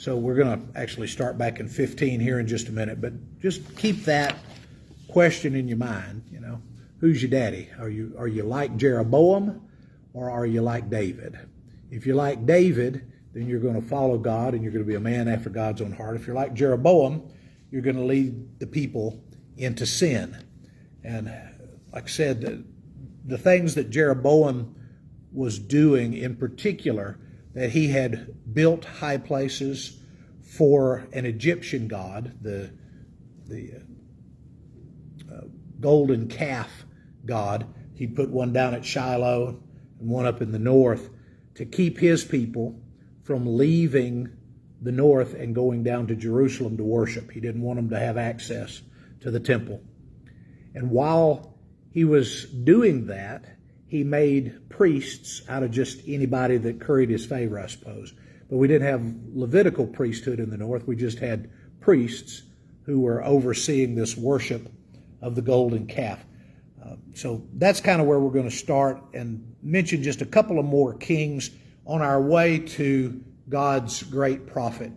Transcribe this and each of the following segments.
So we're going to actually start back in 15 here in just a minute, but just keep that question in your mind. Who's your daddy? Are you like Jeroboam, or are you like David? If you're like David, then you're going to follow God and you're going to be a man after God's own heart. If you're like Jeroboam, you're going to lead the people into sin. And like I said, the things that Jeroboam was doing in particular, that he had built high places for an Egyptian god, the golden calf god. He put one down at Shiloh and one up in the north to keep his people from leaving the north and going down to Jerusalem to worship. He didn't want them to have access to the temple. And while he was doing that, he made priests out of just anybody that curried his favor, I suppose. But we didn't have Levitical priesthood in the north. We just had priests who were overseeing this worship of the golden calf. So that's kind of where we're going to start and mention just a couple of more kings on our way to God's great prophet,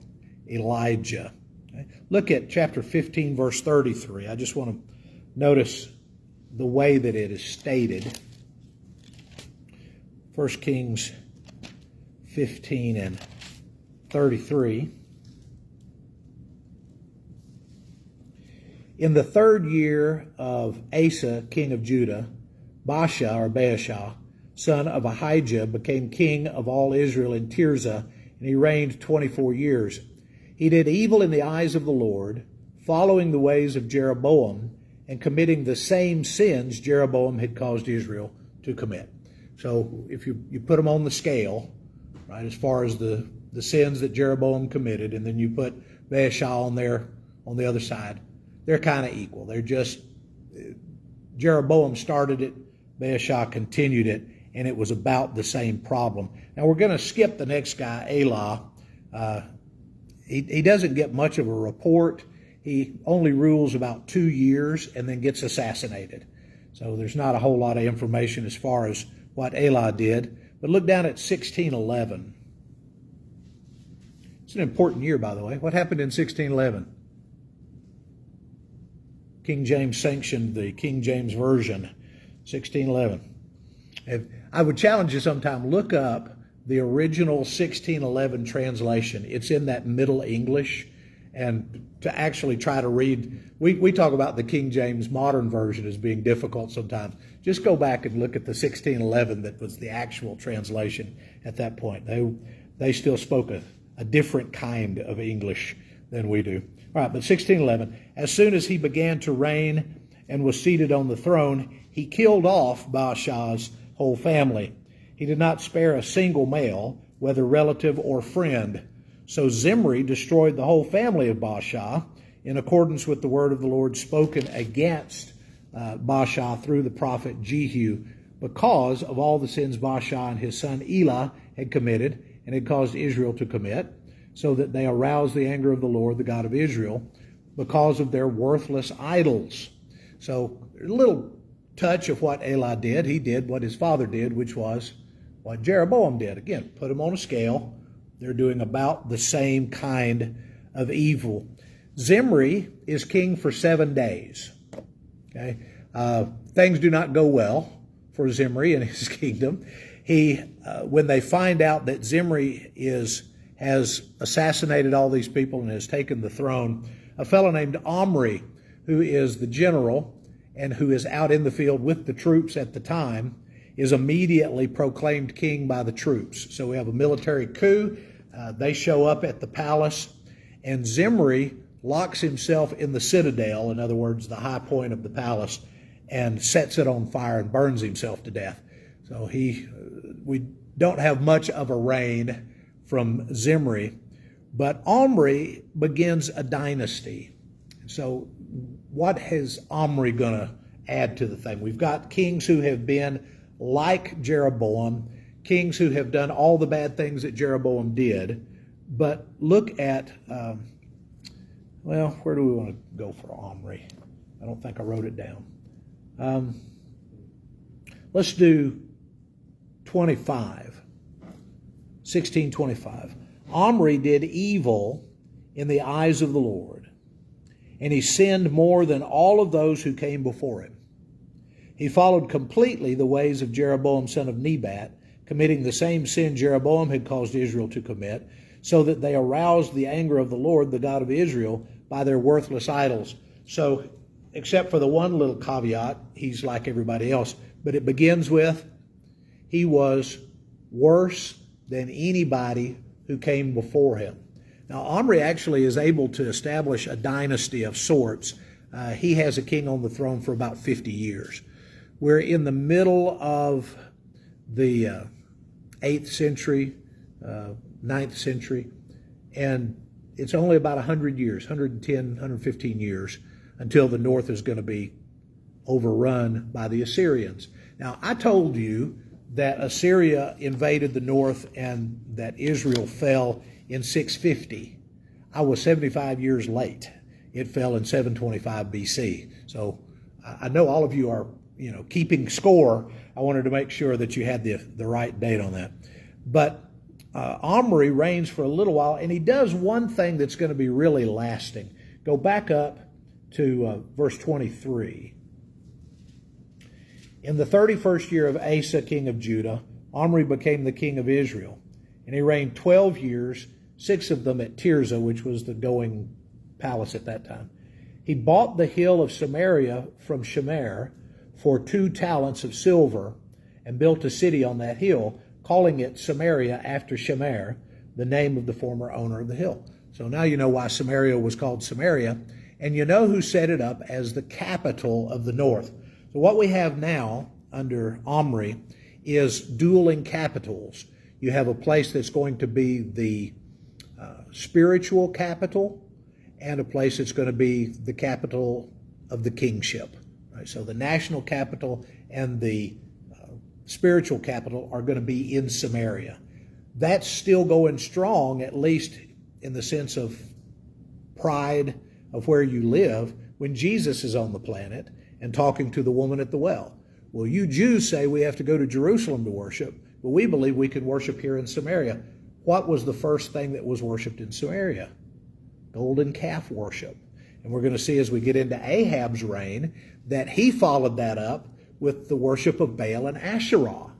Elijah. Okay? Look at chapter 15, verse 33. I just want to notice the way that it is stated. 1 Kings 15 and 33. In the 3rd year of Asa, king of Judah, Baasha, son of Ahijah, became king of all Israel in Tirzah, and he reigned 24 years. He did evil in the eyes of the Lord, following the ways of Jeroboam, and committing the same sins Jeroboam had caused Israel to commit. So if you put them on the scale, right, as far as the sins that Jeroboam committed, and then you put Baasha on there on the other side, they're kind of equal. They're just, Jeroboam started it, Baasha continued it, and it was about the same problem. Now we're going to skip the next guy, Elah. He doesn't get much of a report. He only rules about 2 years and then gets assassinated. So there's not a whole lot of information as far as what Elah did. But look down at 1611. It's an important year, by the way. What happened in 1611? King James sanctioned the King James Version, 1611. I would challenge you sometime, look up the original 1611 translation. It's in that Middle English. And to actually try to read, we talk about the King James Modern Version as being difficult sometimes. Just go back and look at the 1611 that was the actual translation at that point. They still spoke a different kind of English than we do. All right, but 1611, as soon as he began to reign and was seated on the throne, he killed off Baasha's whole family. He did not spare a single male, whether relative or friend. So Zimri destroyed the whole family of Baasha in accordance with the word of the Lord spoken against Baasha through the prophet Jehu, because of all the sins Baasha and his son Elah had committed and had caused Israel to commit, so that they aroused the anger of the Lord, the God of Israel, because of their worthless idols. So a little touch of what Elah did. He did what his father did, which was what Jeroboam did. Again, put them on a scale. They're doing about the same kind of evil. Zimri is king for 7 days. Okay, things do not go well for Zimri and his kingdom. When they find out that Zimri has assassinated all these people and has taken the throne, a fellow named Omri, who is the general and who is out in the field with the troops at the time, is immediately proclaimed king by the troops. So we have a military coup. They show up at the palace, and Zimri locks himself in the citadel, in other words, the high point of the palace, and sets it on fire and burns himself to death. So we don't have much of a reign from Zimri, but Omri begins a dynasty. So what is Omri going to add to the thing? We've got kings who have been like Jeroboam, kings who have done all the bad things that Jeroboam did. But look at, where do we want to go for Omri? I don't think I wrote it down. Let's do 1625. Omri did evil in the eyes of the Lord, and he sinned more than all of those who came before him. He followed completely the ways of Jeroboam son of Nebat, committing the same sin Jeroboam had caused Israel to commit, so that they aroused the anger of the Lord, the God of Israel, by their worthless idols. So, except for the one little caveat, he's like everybody else. But it begins with, he was worse than anybody who came before him. Now, Omri actually is able to establish a dynasty of sorts. He has a king on the throne for about 50 years. We're in the middle of the 8th century, 9th century, and it's only about 100 years, 110, 115 years, until the north is going to be overrun by the Assyrians. Now, I told you that Assyria invaded the north and that Israel fell in 650. I was 75 years late. It fell in 725 BC. So I know all of you are, keeping score. I wanted to make sure that you had the right date on that. But Omri reigns for a little while, and he does one thing that's going to be really lasting. Go back up to verse 23. In the 31st year of Asa, king of Judah, Omri became the king of Israel, and he reigned 12 years, 6 of them at Tirzah, which was the going palace at that time. He bought the hill of Samaria from Shemer for 2 talents of silver and built a city on that hill, calling it Samaria after Shemer, the name of the former owner of the hill. So now you know why Samaria was called Samaria, and you know who set it up as the capital of the north. So what we have now under Omri is dueling capitals. You have a place that's going to be the spiritual capital and a place that's going to be the capital of the kingship. Right? So the national capital and the spiritual capital are going to be in Samaria. That's still going strong, at least in the sense of pride of where you live, when Jesus is on the planet and talking to the woman at the well. Well, you Jews say we have to go to Jerusalem to worship, but we believe we can worship here in Samaria. What was the first thing that was worshiped in Samaria? Golden calf worship. And we're going to see as we get into Ahab's reign that he followed that up with the worship of Baal and Asherah.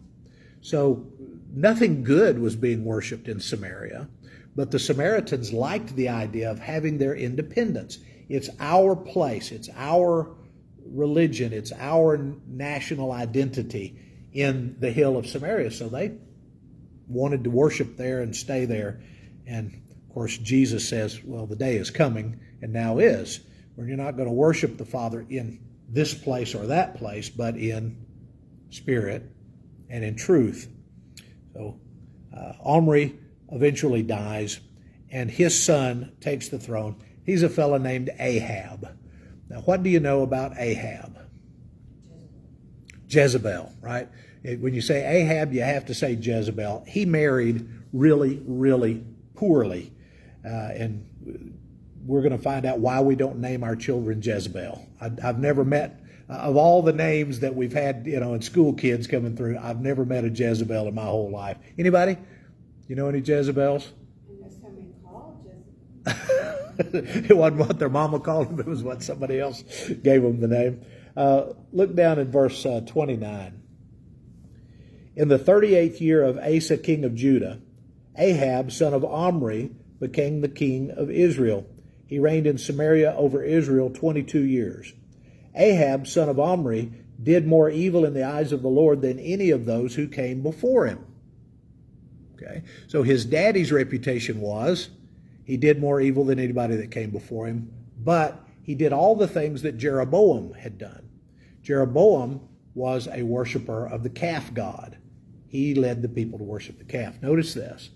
So nothing good was being worshiped in Samaria, but the Samaritans liked the idea of having their independence. It's our place, it's our religion, it's our national identity in the hill of Samaria. So they wanted to worship there and stay there. And of course, Jesus says, well, the day is coming, and now is, where you're not going to worship the Father in this place or that place, but in spirit and in truth. So Omri eventually dies, and his son takes the throne. He's a fellow named Ahab. Now, what do you know about Ahab? Jezebel, right? When you say Ahab, you have to say Jezebel. He married really, really poorly. And we're going to find out why we don't name our children Jezebel. I've never met, of all the names that we've had, in school kids coming through, I've never met a Jezebel in my whole life. Anybody? You know any Jezebels? It wasn't what their mama called them. It was what somebody else gave them the name. Look down in verse 29. In the 38th year of Asa, king of Judah, Ahab, son of Omri, became the king of Israel. He reigned in Samaria over Israel 22 years. Ahab, son of Omri, did more evil in the eyes of the Lord than any of those who came before him. Okay, so his daddy's reputation was he did more evil than anybody that came before him, but he did all the things that Jeroboam had done. Jeroboam was a worshiper of the calf god. He led the people to worship the calf. Notice this,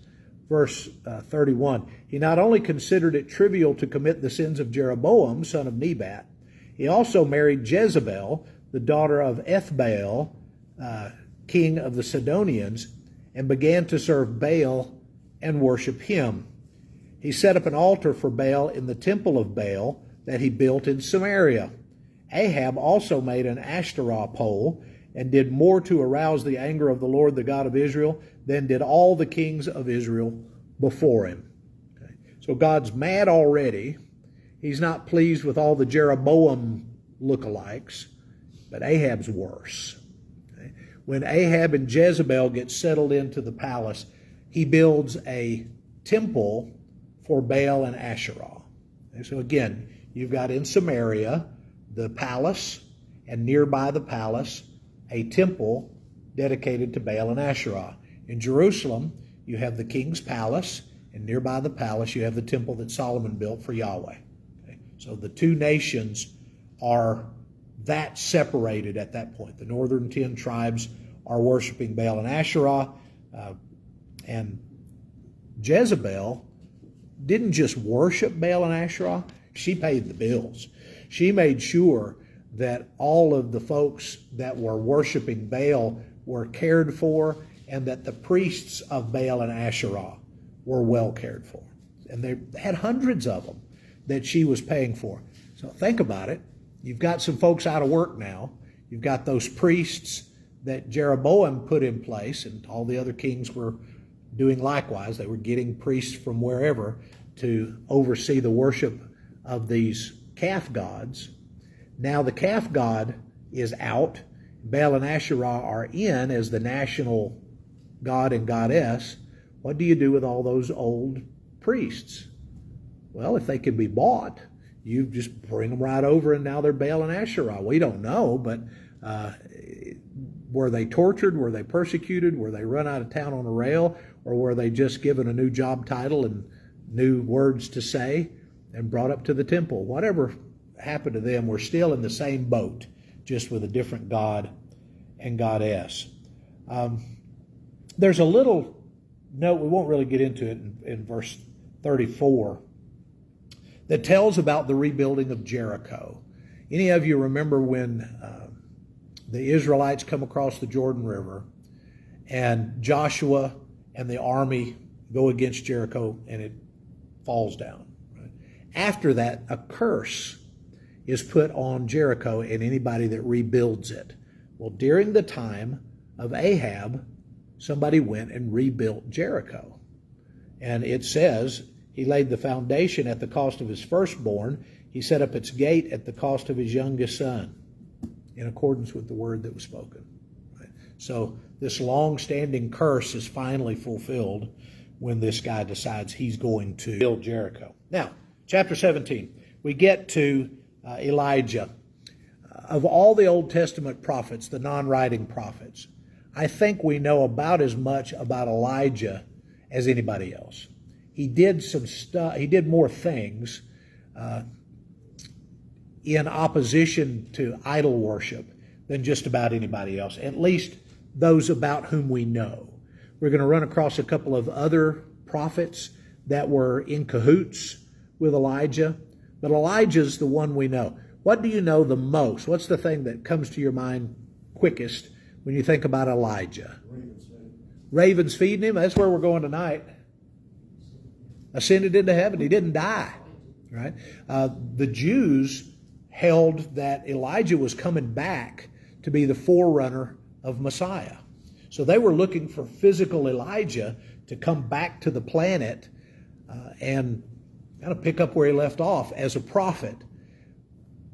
verse 31. He not only considered it trivial to commit the sins of Jeroboam, son of Nebat, he also married Jezebel, the daughter of Ethbaal, king of the Sidonians, and began to serve Baal and worship him. He set up an altar for Baal in the temple of Baal that he built in Samaria. Ahab also made an Ashtoreth pole and did more to arouse the anger of the Lord, the God of Israel, than did all the kings of Israel before him. Okay. So God's mad already. He's not pleased with all the Jeroboam lookalikes, but Ahab's worse. Okay. When Ahab and Jezebel get settled into the palace, he builds a temple for Baal and Asherah. And so again, you've got in Samaria the palace, and nearby the palace, a temple dedicated to Baal and Asherah. In Jerusalem, you have the king's palace, and nearby the palace, you have the temple that Solomon built for Yahweh. Okay? So the two nations are that separated at that point. The northern 10 tribes are worshiping Baal and Asherah, and Jezebel didn't just worship Baal and Asherah, she paid the bills. She made sure that all of the folks that were worshiping Baal were cared for, and that the priests of Baal and Asherah were well cared for. And they had hundreds of them that she was paying for. So think about it. You've got some folks out of work now. You've got those priests that Jeroboam put in place, and all the other kings were doing likewise. They were getting priests from wherever to oversee the worship of these calf gods. Now the calf god is out. Baal and Asherah are in as the national god and goddess. What do you do with all those old priests? Well, if they can be bought, you just bring them right over, and now they're Baal and Asherah. We don't know, but were they tortured? Were they persecuted? Were they run out of town on a rail? Or were they just given a new job title and new words to say and brought up to the temple? Whatever happened to them, we're still in the same boat, just with a different god and goddess. There's a little note, we won't really get into it in verse 34, that tells about the rebuilding of Jericho. Any of you remember when the Israelites come across the Jordan River and Joshua and the army go against Jericho and it falls down? Right? After that, a curse is put on Jericho and anybody that rebuilds it. Well, during the time of Ahab, somebody went and rebuilt Jericho. And it says he laid the foundation at the cost of his firstborn. He set up its gate at the cost of his youngest son, in accordance with the word that was spoken. Right? So this long-standing curse is finally fulfilled when this guy decides he's going to build Jericho. Now, chapter 17, we get to Elijah. Of all the Old Testament prophets, the non-writing prophets, I think we know about as much about Elijah as anybody else. He did some stuff. He did more things in opposition to idol worship than just about anybody else, at least those about whom we know. We're going to run across a couple of other prophets that were in cahoots with Elijah, but Elijah's the one we know. What do you know the most? What's the thing that comes to your mind quickest when you think about Elijah? Ravens feeding him. That's where we're going tonight. Ascended into heaven. He didn't die. Right? The Jews held that Elijah was coming back to be the forerunner of Messiah. So they were looking for physical Elijah to come back to the planet and kind of pick up where he left off as a prophet.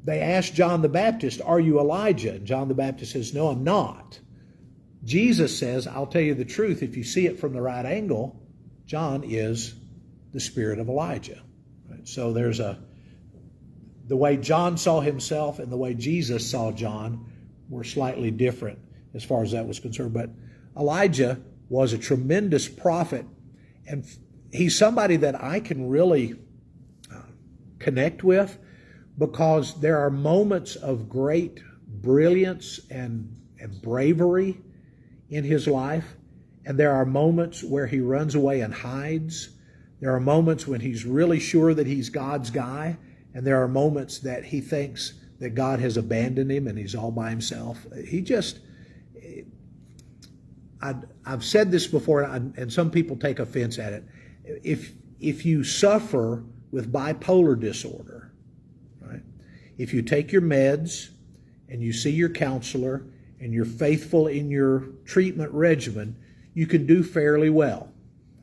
They asked John the Baptist, "Are you Elijah?" And John the Baptist says, "No, I'm not." Jesus says, "I'll tell you the truth. If you see it from the right angle, John is the spirit of Elijah." Right? So there's the way John saw himself and the way Jesus saw John were slightly different as far as that was concerned. But Elijah was a tremendous prophet, and he's somebody that I can really connect with, because there are moments of great brilliance and bravery in his life, and there are moments where he runs away and hides. There are moments when he's really sure that he's God's guy, and there are moments that he thinks that God has abandoned him and he's all by himself. I've said this before, and some people take offense at it. If you suffer with bipolar disorder, right? If you take your meds and you see your counselor and you're faithful in your treatment regimen, you can do fairly well,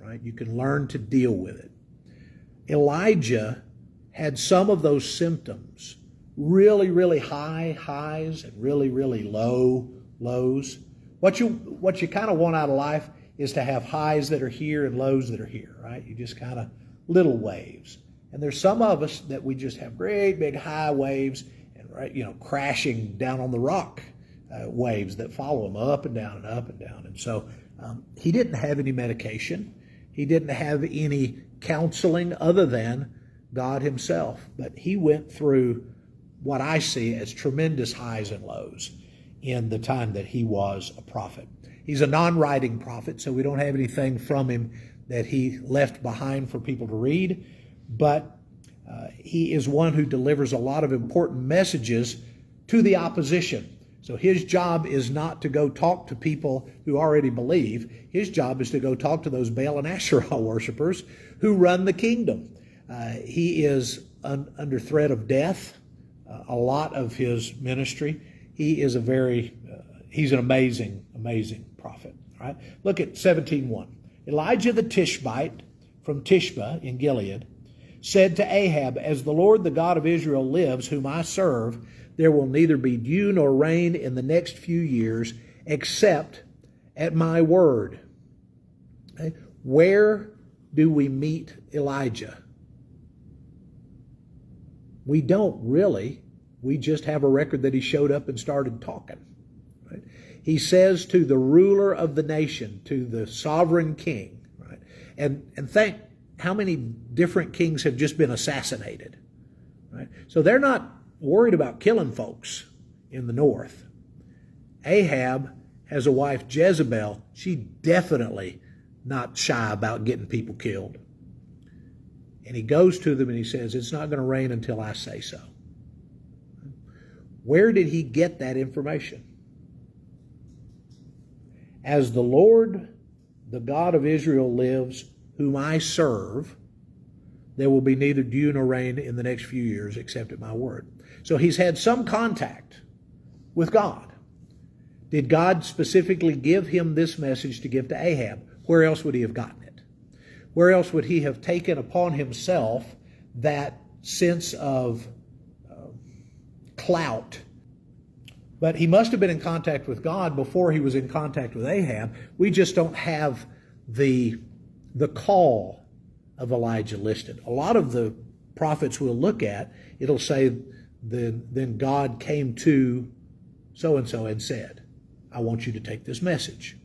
right? You can learn to deal with it. Elijah had some of those symptoms, really, really high highs and really, really low lows. What you kind of want out of life is to have highs that are here and lows that are here, right? You just kind of little waves. And there's some of us that we just have great big high waves and, right, crashing down on the rock waves that follow them up and down and up and down. And so he didn't have any medication. He didn't have any counseling other than God himself. But he went through what I see as tremendous highs and lows in the time that he was a prophet. He's a non-writing prophet, so we don't have anything from him that he left behind for people to read. But he is one who delivers a lot of important messages to the opposition. So his job is not to go talk to people who already believe. His job is to go talk to those Baal and Asherah worshipers who run the kingdom. He is under threat of death. A lot of his ministry. He is he's an amazing, amazing prophet. All right? Look at 17:1. Elijah the Tishbite from Tishba in Gilead said to Ahab, "As the Lord, the God of Israel, lives, whom I serve, there will neither be dew nor rain in the next few years, except at my word." Okay? Where do we meet Elijah? We don't really. We just have a record that he showed up and started talking. Right? He says to the ruler of the nation, to the sovereign king, right? And think how many different kings have just been assassinated. Right? So they're not worried about killing folks in the north. Ahab has a wife, Jezebel. She definitely not shy about getting people killed. And he goes to them and he says, "It's not going to rain until I say so." Where did he get that information? As the Lord, the God of Israel lives, whom I serve, there will be neither dew nor rain in the next few years except at my word. So he's had some contact with God. Did God specifically give him this message to give to Ahab? Where else would he have gotten it? Where else would he have taken upon himself that sense of clout? But he must have been in contact with God before he was in contact with Ahab. We just don't have the call of Elijah listed. A lot of the prophets we'll look at, it'll say, then God came to so-and-so and said, "I want you to take this message."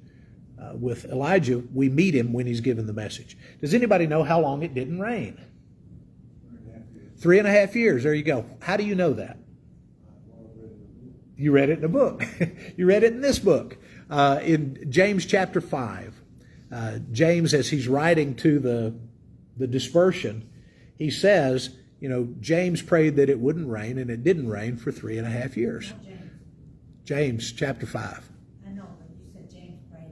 With Elijah, we meet him when he's given the message. Does anybody know how long it didn't rain? 3.5 years. There you go. How do you know that? You read it in a book. You read it in this book. In James chapter 5, James, as he's writing to the dispersion, he says, James prayed that it wouldn't rain, and it didn't rain for 3.5 years. James chapter 5. I know, but you said James prayed.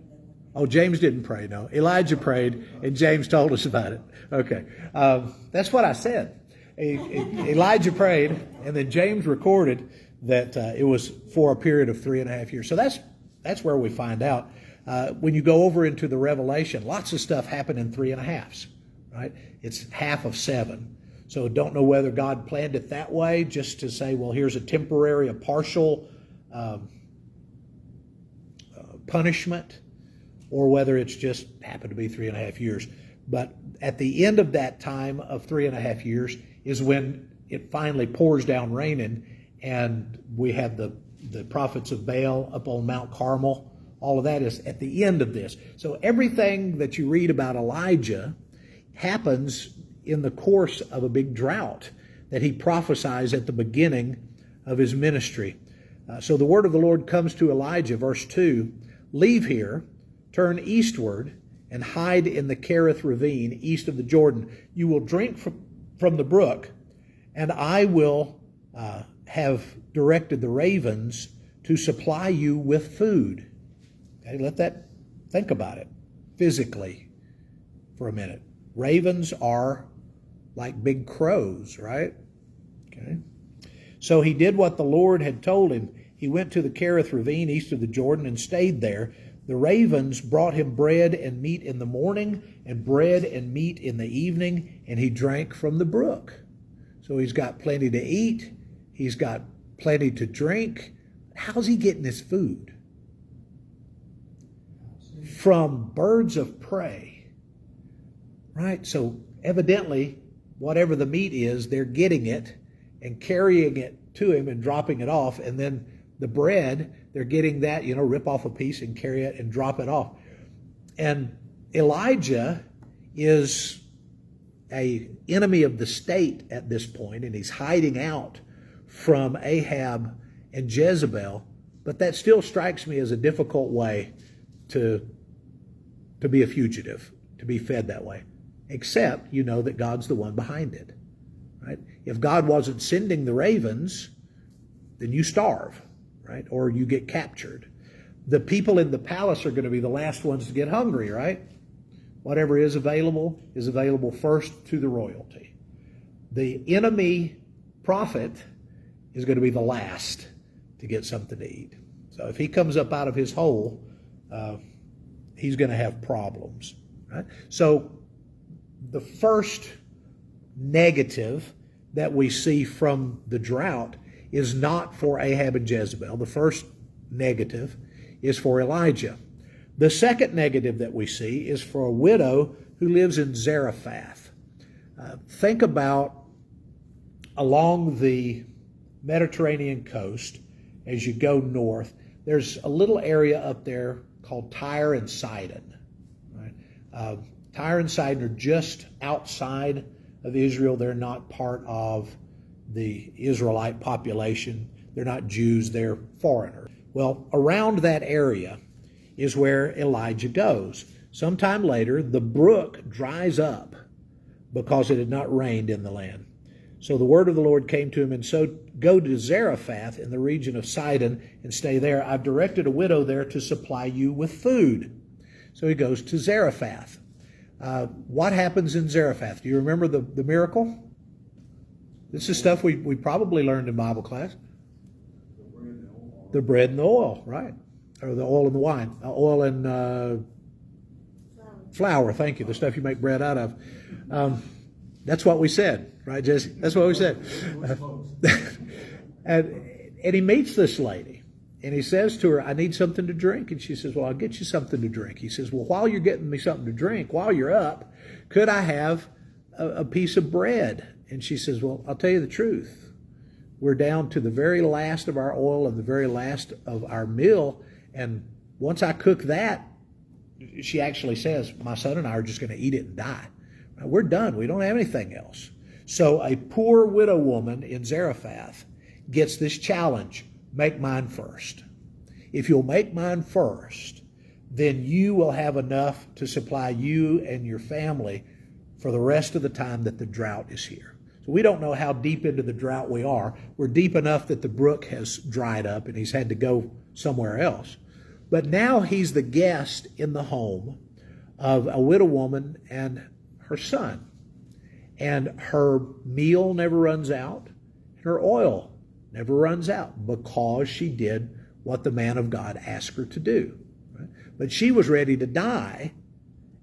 Oh, James didn't pray, no. Elijah prayed, and James told us about it. Okay. That's what I said. Elijah prayed, and then James recorded that it was for a period of 3.5 years. So that's where we find out. When you go over into the Revelation, lots of stuff happened in 3.5s, right? It's half of 7. So don't know whether God planned it that way, just to say, well, here's a temporary, a partial punishment, or whether it's just happened to be 3.5 years. But at the end of that time of 3.5 years is when it finally pours down raining, and we have the prophets of Baal up on Mount Carmel. All of that is at the end of this. So everything that you read about Elijah happens in the course of a big drought that he prophesies at the beginning of his ministry. So the word of the Lord comes to Elijah, verse 2, "Leave here, turn eastward, and hide in the Kerith ravine east of the Jordan. You will drink from the brook, and I will have directed the ravens to supply you with food." Okay, think about it physically for a minute. Ravens are like big crows, right? Okay. So he did what the Lord had told him. He went to the Kerith ravine east of the Jordan and stayed there. The ravens brought him bread and meat in the morning, and bread and meat in the evening, and he drank from the brook. So he's got plenty to eat. He's got plenty to drink. How's he getting his food? From birds of prey. Right? So evidently, whatever the meat is, they're getting it and carrying it to him and dropping it off. And then the bread, they're getting that, rip off a piece and carry it and drop it off. And Elijah is an enemy of the state at this point, and he's hiding out from Ahab and Jezebel. But that still strikes me as a difficult way to be a fugitive, to be fed that way. Except you know that God's the one behind it. Right? If God wasn't sending the ravens, then you starve, right? Or you get captured. The people in the palace are going to be the last ones to get hungry, right? Whatever is available first to the royalty. The enemy prophet is going to be the last to get something to eat. So if he comes up out of his hole, he's going to have problems, right? So the first negative that we see from the drought is not for Ahab and Jezebel. The first negative is for Elijah. The second negative that we see is for a widow who lives in Zarephath. Think about along the Mediterranean coast as you go north. There's a little area up there called Tyre and Sidon. Right? Tyre and Sidon are just outside of Israel. They're not part of the Israelite population. They're not Jews, they're foreigners. Well, around that area is where Elijah goes. Sometime later, the brook dries up because it had not rained in the land. So the word of the Lord came to him, and so go to Zarephath in the region of Sidon and stay there. I've directed a widow there to supply you with food. So he goes to Zarephath. What happens in Zarephath? Do you remember the miracle? This is stuff we probably learned in Bible class. The bread and the oil, right? Or the oil and the wine. Oil and flour, thank you. The stuff you make bread out of. That's what we said, right, Jesse? That's what we said. And he meets this lady, and he says to her, I need something to drink. And she says, well, I'll get you something to drink. He says, well, while you're getting me something to drink, while you're up, could I have a piece of bread? And she says, well, I'll tell you the truth. We're down to the very last of our oil and the very last of our meal. And once I cook that, she actually says, my son and I are just going to eat it and die. We're done. We don't have anything else. So a poor widow woman in Zarephath gets this challenge. Make mine first. If you'll make mine first, then you will have enough to supply you and your family for the rest of the time that the drought is here. So we don't know how deep into the drought we are. We're deep enough that the brook has dried up and he's had to go somewhere else. But now he's the guest in the home of a widow woman and her son. And her meal never runs out. Her oil never runs out because she did what the man of God asked her to do. Right? But she was ready to die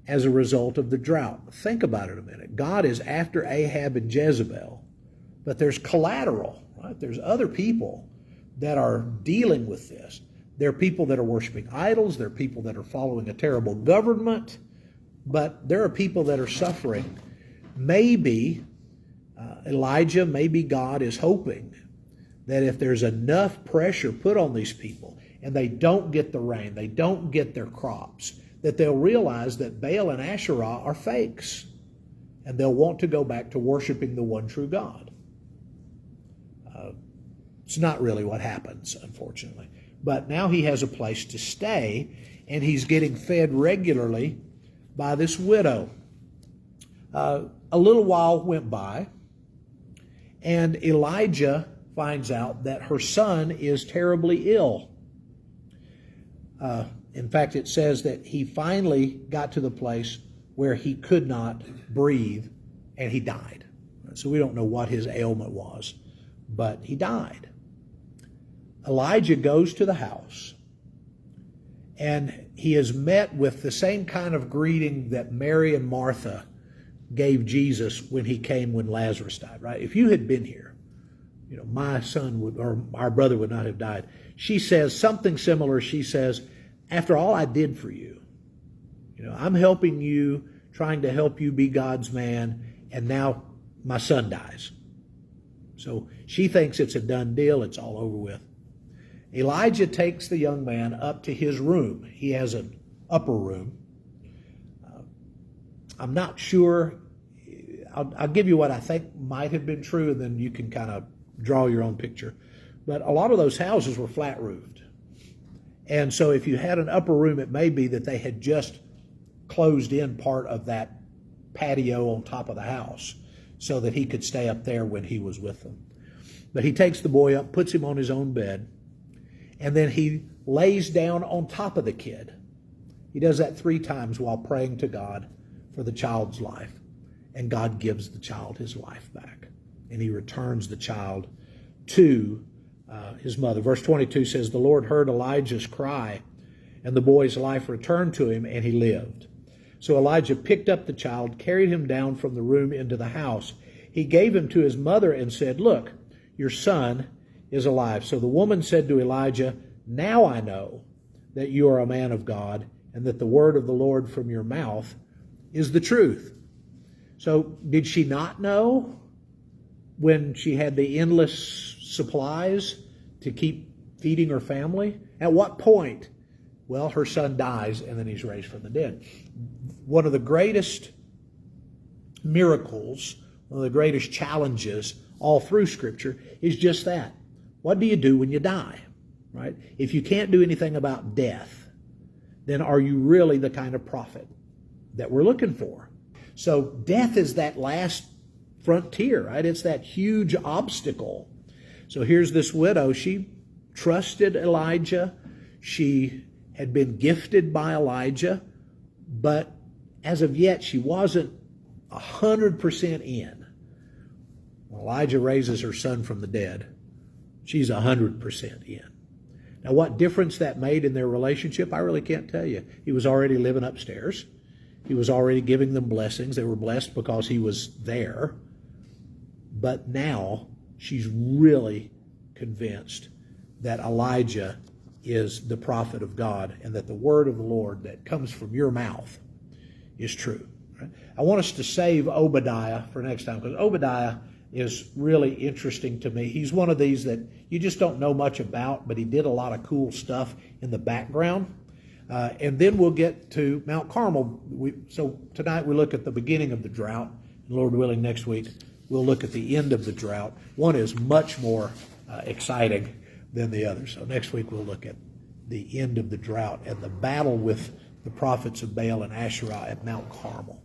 as a result of the drought. Think about it a minute. God is after Ahab and Jezebel, but there's collateral, right? There's other people that are dealing with this. There are people that are worshiping idols. There are people that are following a terrible government, but there are people that are suffering. Maybe Elijah, maybe God is hoping that if there's enough pressure put on these people and they don't get the rain, they don't get their crops, that they'll realize that Baal and Asherah are fakes and they'll want to go back to worshiping the one true God. It's not really what happens, unfortunately. But now he has a place to stay and he's getting fed regularly by this widow. A little while went by, and Elijah finds out that her son is terribly ill. In fact, it says that he finally got to the place where he could not breathe, and he died. So we don't know what his ailment was, but he died. Elijah goes to the house, And he is met with the same kind of greeting that Mary and Martha gave Jesus when he came when Lazarus died, right? If you had been here, my son would, or our brother would not have died. She says something similar. She says, after all I did for you, I'm helping you, trying to help you be God's man, and now my son dies. So she thinks it's a done deal. It's all over with. Elijah takes the young man up to his room. He has an upper room. I'm not sure. I'll give you what I think might have been true, and then you can kind of draw your own picture. But a lot of those houses were flat roofed. And so if you had an upper room, it may be that they had just closed in part of that patio on top of the house so that he could stay up there when he was with them. But he takes the boy up, puts him on his own bed, and then he lays down on top of the kid. He does that 3 times while praying to God for the child's life. And God gives the child his life back. And he returns the child to his mother. Verse 22 says, the Lord heard Elijah's cry, and the boy's life returned to him, and he lived. So Elijah picked up the child, carried him down from the room into the house. He gave him to his mother and said, look, your son is alive. So the woman said to Elijah, now I know that you are a man of God, and that the word of the Lord from your mouth is the truth. So did she not know when she had the endless supplies to keep feeding her family? At what point? Well, her son dies and then he's raised from the dead. One of the greatest miracles, one of the greatest challenges all through Scripture is just that. What do you do when you die? Right? If you can't do anything about death, then are you really the kind of prophet that we're looking for? So death is that last frontier, right? It's that huge obstacle. So here's this widow. She trusted Elijah. She had been gifted by Elijah, but as of yet, she wasn't 100% in. When Elijah raises her son from the dead, she's 100% in. Now, what difference that made in their relationship, I really can't tell you. He was already living upstairs. He was already giving them blessings. They were blessed because he was there. But now she's really convinced that Elijah is the prophet of God and that the word of the Lord that comes from your mouth is true. Right? I want us to save Obadiah for next time because Obadiah is really interesting to me. He's one of these that you just don't know much about, but he did a lot of cool stuff in the background. And then we'll get to Mount Carmel. So tonight we look at the beginning of the drought. And Lord willing, next week we'll look at the end of the drought. One is much more exciting than the other. So next week we'll look at the end of the drought and the battle with the prophets of Baal and Asherah at Mount Carmel.